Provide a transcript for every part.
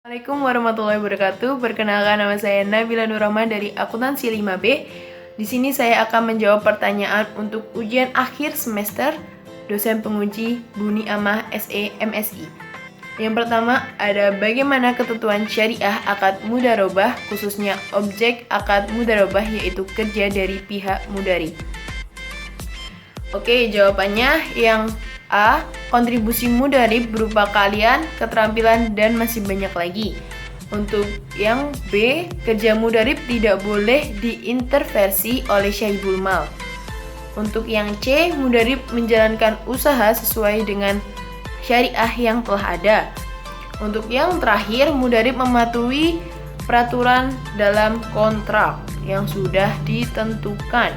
Assalamualaikum warahmatullahi wabarakatuh. Perkenalkan, nama saya Nabila Nurrahman dari Akuntansi 5B. Di sini saya akan menjawab pertanyaan untuk ujian akhir semester dosen penguji Buni Amah SE MSI. Yang pertama ada bagaimana ketentuan syariah akad mudharabah, khususnya objek akad mudharabah yaitu kerja dari pihak mudharib. Oke, jawabannya yang A. Kontribusi mudharib berupa kalian, keterampilan, dan masih banyak lagi. Untuk yang B. Kerja mudharib tidak boleh diintervensi oleh syahibul mal. Untuk yang C. Mudharib menjalankan usaha sesuai dengan syariah yang telah ada. Untuk yang terakhir, mudharib mematuhi peraturan dalam kontrak yang sudah ditentukan.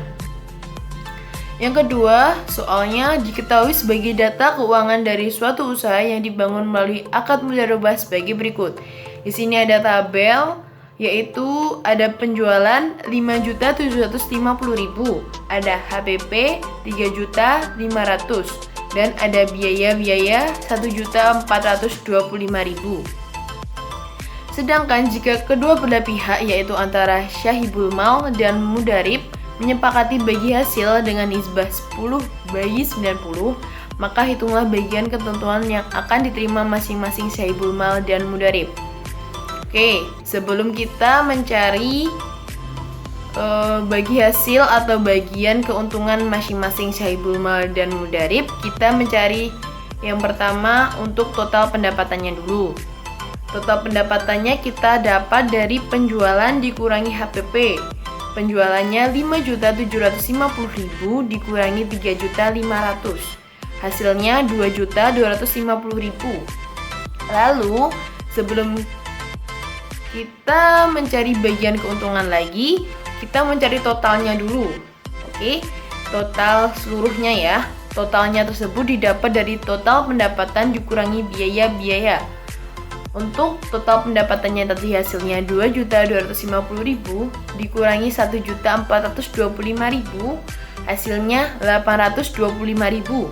Yang kedua, soalnya diketahui sebagai data keuangan dari suatu usaha yang dibangun melalui akad mudharabah sebagai berikut. Di sini ada tabel, yaitu ada penjualan 5.750.000, ada HPP 3.500.000, dan ada biaya-biaya 1.425.000. Sedangkan jika kedua belah pihak yaitu antara syahibul mal dan mudharib menyepakati bagi hasil dengan nisbah 10/90, maka hitunglah bagian ketentuan yang akan diterima masing-masing syahibul mal dan mudharib. Oke, sebelum kita mencari bagi hasil atau bagian keuntungan masing-masing syahibul mal dan mudharib, kita mencari yang pertama untuk total pendapatannya dulu. Total pendapatannya kita dapat dari penjualan dikurangi HPP. Penjualannya 5.750.000 dikurangi 3.500.000. Hasilnya 2.250.000. Lalu, sebelum kita mencari bagian keuntungan lagi, kita mencari totalnya dulu. Oke, total seluruhnya ya. Totalnya tersebut didapat dari total pendapatan dikurangi biaya-biaya. Untuk total pendapatannya tadi hasilnya 2.250.000 dikurangi 1.425.000, hasilnya 825.000.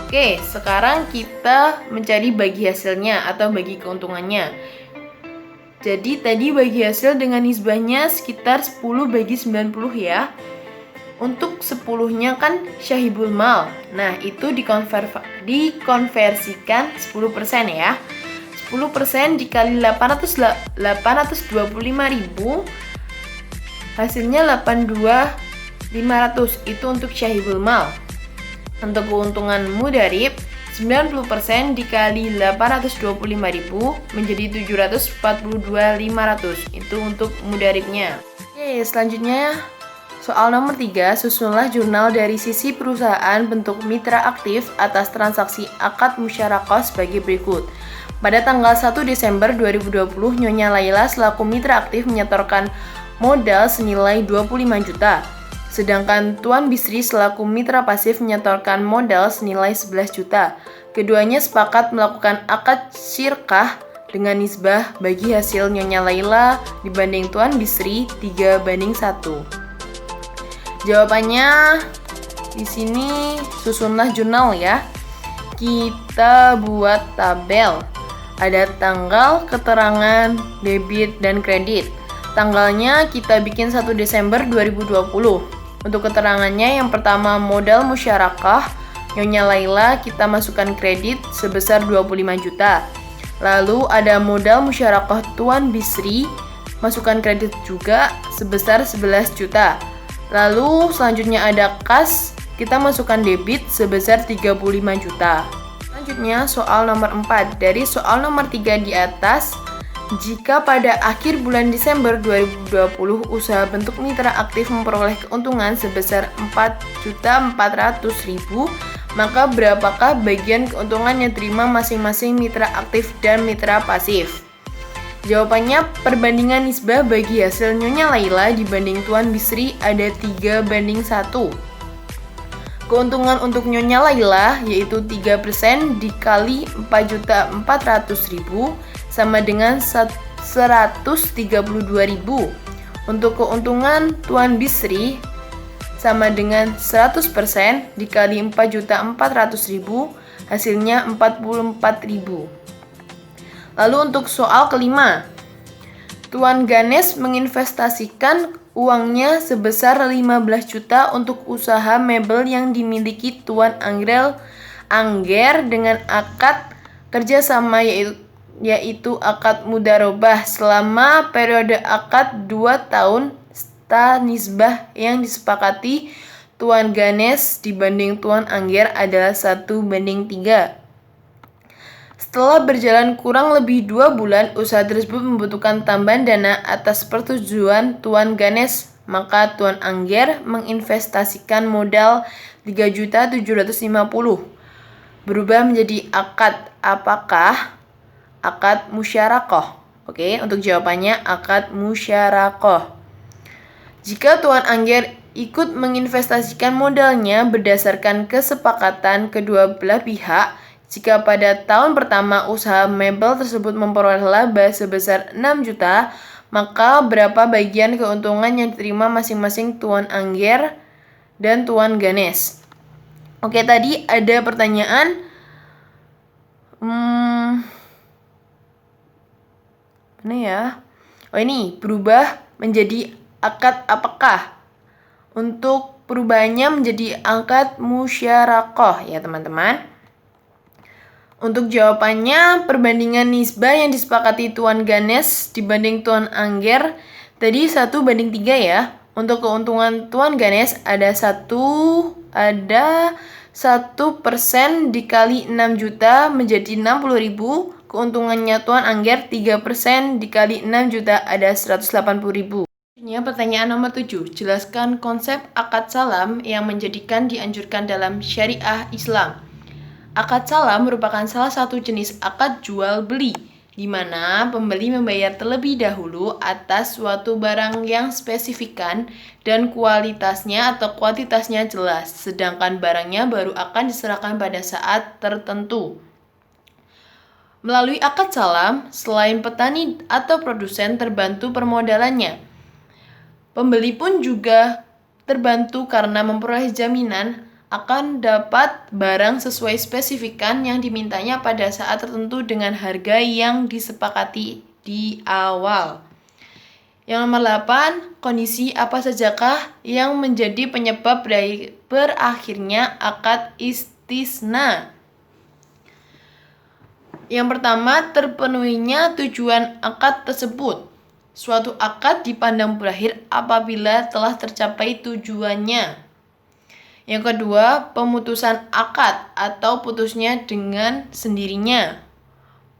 Oke, sekarang kita mencari bagi hasilnya atau bagi keuntungannya. Jadi tadi bagi hasil dengan nisbahnya sekitar 10/90 ya. Untuk 10-nya kan syahibul mal. Nah, itu dikonversikan 10% ya. 10% dikali 825.000, hasilnya 82.500. Itu untuk syahibul mal. Untuk keuntungan mudharib, 90% dikali 825.000 menjadi 742.500. Itu untuk mudharibnya. Oke, selanjutnya soal nomor 3, susunlah jurnal dari sisi perusahaan bentuk mitra aktif atas transaksi akad musyarakah sebagai berikut. Pada tanggal 1 Desember 2020, Nyonya Laila selaku mitra aktif menyetorkan modal senilai 25 juta. Sedangkan Tuan Bisri selaku mitra pasif menyetorkan modal senilai 11 juta. Keduanya sepakat melakukan akad syirkah dengan nisbah bagi hasil Nyonya Laila dibanding Tuan Bisri 3/1. Jawabannya di sini susunlah jurnal ya. Kita buat tabel. Ada tanggal, keterangan, debit, dan kredit. Tanggalnya kita bikin 1 Desember 2020. Untuk keterangannya yang pertama modal musyarakah Nyonya Laila kita masukkan kredit sebesar 25 juta. Lalu ada modal musyarakah Tuan Bisri, masukkan kredit juga sebesar 11 juta. Lalu selanjutnya ada kas, kita masukkan debit sebesar 35 juta. Selanjutnya soal nomor 4. Dari soal nomor 3 di atas, jika pada akhir bulan Desember 2020 usaha bentuk mitra aktif memperoleh keuntungan sebesar 4.400.000, maka berapakah bagian keuntungan yang diterima masing-masing mitra aktif dan mitra pasif? Jawabannya perbandingan nisbah bagi hasil Nyonya Laila dibanding Tuan Bisri ada 3/1. Keuntungan untuk Nyonya Laila yaitu 3% dikali 4.400.000 sama dengan 132.000. Untuk keuntungan Tuan Bisri sama dengan 100% dikali 4.400.000, hasilnya 44.000. Lalu untuk soal kelima, Tuan Ganesh menginvestasikan uangnya sebesar 15 juta untuk usaha mebel yang dimiliki Tuan Angger dengan akad kerjasama yaitu akad mudarobah selama periode akad 2 tahun serta nisbah yang disepakati Tuan Ganesh dibanding Tuan Angger adalah 1:3. Setelah berjalan kurang lebih 2 bulan, usaha tersebut membutuhkan tambahan dana atas persetujuan Tuan Ganesh. Maka Tuan Angger menginvestasikan modal 3.750.000 berubah menjadi akad. Apakah akad musyarakoh? Oke, untuk jawabannya akad musyarakoh. Jika Tuan Angger ikut menginvestasikan modalnya berdasarkan kesepakatan kedua belah pihak, jika pada tahun pertama usaha mebel tersebut memperoleh laba sebesar 6 juta, maka berapa bagian keuntungan yang diterima masing-masing Tuan Angger dan Tuan Ganesh? Oke, tadi ada pertanyaan. Mana ya? Oh, ini berubah menjadi akad apakah? Untuk perubahannya menjadi akad musyarakoh ya teman-teman. Untuk jawabannya, perbandingan nisbah yang disepakati Tuan Ganesh dibanding Tuan Angger tadi 1:3 ya. Untuk keuntungan Tuan Ganesh ada 1% dikali 6 juta menjadi 60.000. Keuntungannya Tuan Angger 3% dikali 6 juta ada 180.000. Pertanyaan nomor 7. Jelaskan konsep akad salam yang menjadikan dianjurkan dalam syariah Islam. Akad salam merupakan salah satu jenis akad jual beli, di mana pembeli membayar terlebih dahulu atas suatu barang yang spesifikan dan kualitasnya atau kuantitasnya jelas, sedangkan barangnya baru akan diserahkan pada saat tertentu. Melalui akad salam, selain petani atau produsen terbantu permodalannya, pembeli pun juga terbantu karena memperoleh jaminan akan dapat barang sesuai spesifikan yang dimintanya pada saat tertentu dengan harga yang disepakati di awal. Yang nomor 8, kondisi apa sajakah yang menjadi penyebab berakhirnya akad istisna? Yang pertama, terpenuhinya tujuan akad tersebut. Suatu akad dipandang berakhir apabila telah tercapai tujuannya. Yang kedua, pemutusan akad atau putusnya dengan sendirinya.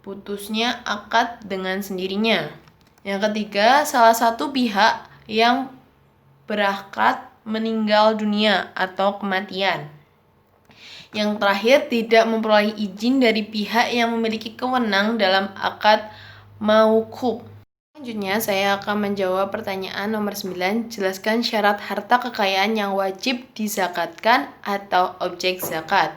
Putusnya akad dengan sendirinya. Yang ketiga, salah satu pihak yang berakad meninggal dunia atau kematian. Yang terakhir, tidak memperoleh izin dari pihak yang memiliki kewenang dalam akad mauquf. Selanjutnya, saya akan menjawab pertanyaan nomor 9. Jelaskan syarat harta kekayaan yang wajib dizakatkan atau objek zakat.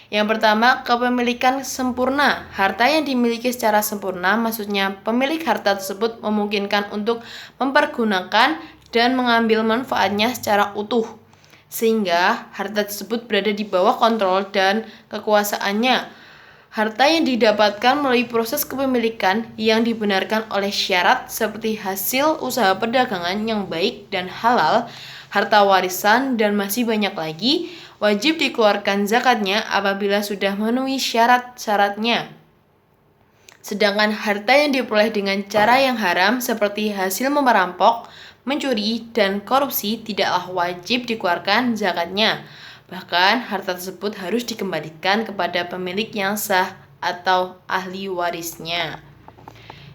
Yang pertama, kepemilikan sempurna. Harta yang dimiliki secara sempurna, maksudnya pemilik harta tersebut memungkinkan untuk mempergunakan dan mengambil manfaatnya secara utuh, sehingga harta tersebut berada di bawah kontrol dan kekuasaannya. Harta yang didapatkan melalui proses kepemilikan yang dibenarkan oleh syarat seperti hasil usaha perdagangan yang baik dan halal, harta warisan, dan masih banyak lagi, wajib dikeluarkan zakatnya apabila sudah memenuhi syarat-syaratnya. Sedangkan harta yang diperoleh dengan cara yang haram seperti hasil merampok, mencuri, dan korupsi tidaklah wajib dikeluarkan zakatnya. Bahkan, harta tersebut harus dikembalikan kepada pemilik yang sah atau ahli warisnya.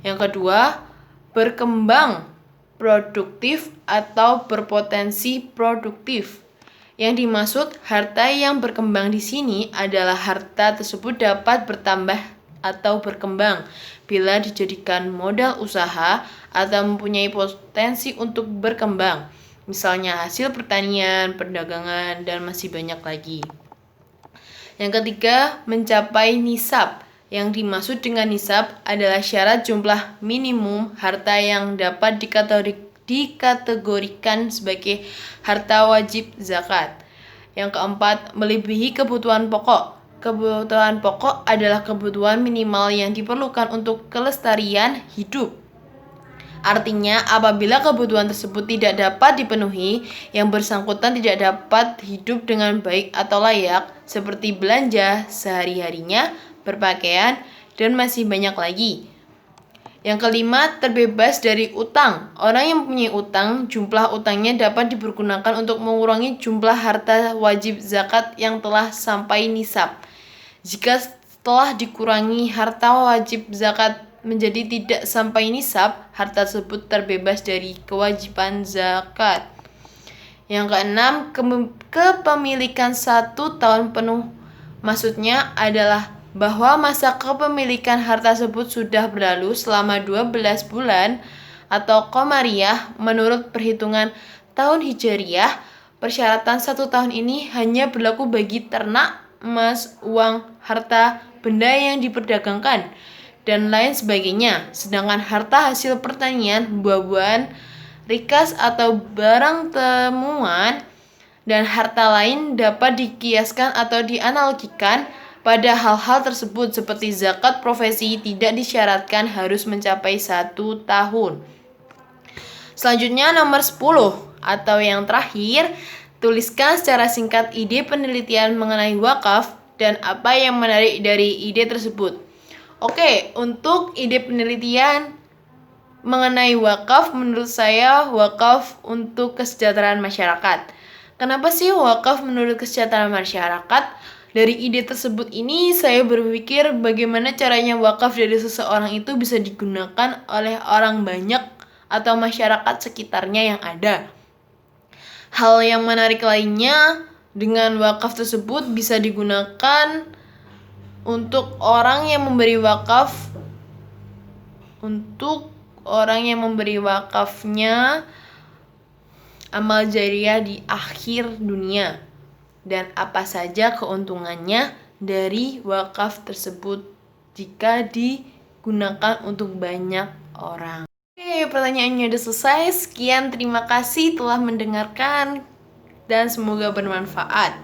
Yang kedua, berkembang produktif atau berpotensi produktif. Yang dimaksud harta yang berkembang di sini adalah harta tersebut dapat bertambah atau berkembang bila dijadikan modal usaha atau mempunyai potensi untuk berkembang. Misalnya hasil pertanian, perdagangan, dan masih banyak lagi. Yang ketiga, mencapai nisab. Yang dimaksud dengan nisab adalah syarat jumlah minimum harta yang dapat dikategorikan sebagai harta wajib zakat. Yang keempat, melebihi kebutuhan pokok. Kebutuhan pokok adalah kebutuhan minimal yang diperlukan untuk kelestarian hidup. Artinya, apabila kebutuhan tersebut tidak dapat dipenuhi, yang bersangkutan tidak dapat hidup dengan baik atau layak, seperti belanja sehari-harinya, berpakaian, dan masih banyak lagi. Yang kelima, terbebas dari utang. Orang yang mempunyai utang, jumlah utangnya dapat dipergunakan untuk mengurangi jumlah harta wajib zakat yang telah sampai nisab. Jika setelah dikurangi harta wajib zakat menjadi tidak sampai nisab, harta tersebut terbebas dari kewajiban zakat. Yang keenam, kepemilikan 1 tahun penuh. Maksudnya adalah bahwa masa kepemilikan harta tersebut sudah berlalu selama 12 bulan atau Qamariyah menurut perhitungan tahun Hijriyah. Persyaratan 1 tahun ini hanya berlaku bagi ternak, emas, uang, harta, benda yang diperdagangkan, dan lain sebagainya. Sedangkan harta hasil pertanian, buah-buahan, rikas atau barang temuan, dan harta lain dapat dikiaskan atau dianalogikan pada hal-hal tersebut seperti zakat profesi tidak disyaratkan harus mencapai 1 tahun. Selanjutnya nomor 10 atau yang terakhir, tuliskan secara singkat ide penelitian mengenai wakaf dan apa yang menarik dari ide tersebut. Oke, untuk ide penelitian mengenai wakaf, menurut saya wakaf untuk kesejahteraan masyarakat. Kenapa sih wakaf menurut kesejahteraan masyarakat? Dari ide tersebut ini saya berpikir bagaimana caranya wakaf dari seseorang itu bisa digunakan oleh orang banyak atau masyarakat sekitarnya yang ada. Hal yang menarik lainnya, dengan wakaf tersebut bisa digunakan untuk orang yang memberi wakaf, untuk orang yang memberi wakafnya amal jariah di akhir dunia, dan apa saja keuntungannya dari wakaf tersebut jika digunakan untuk banyak orang. Oke, pertanyaannya udah selesai. Sekian, terima kasih telah mendengarkan dan semoga bermanfaat.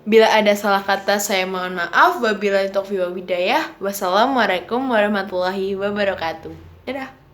Bila ada salah kata saya mohon maaf. Wabillahi taufiq wal hidayah. Wassalamualaikum warahmatullahi wabarakatuh. Dadah.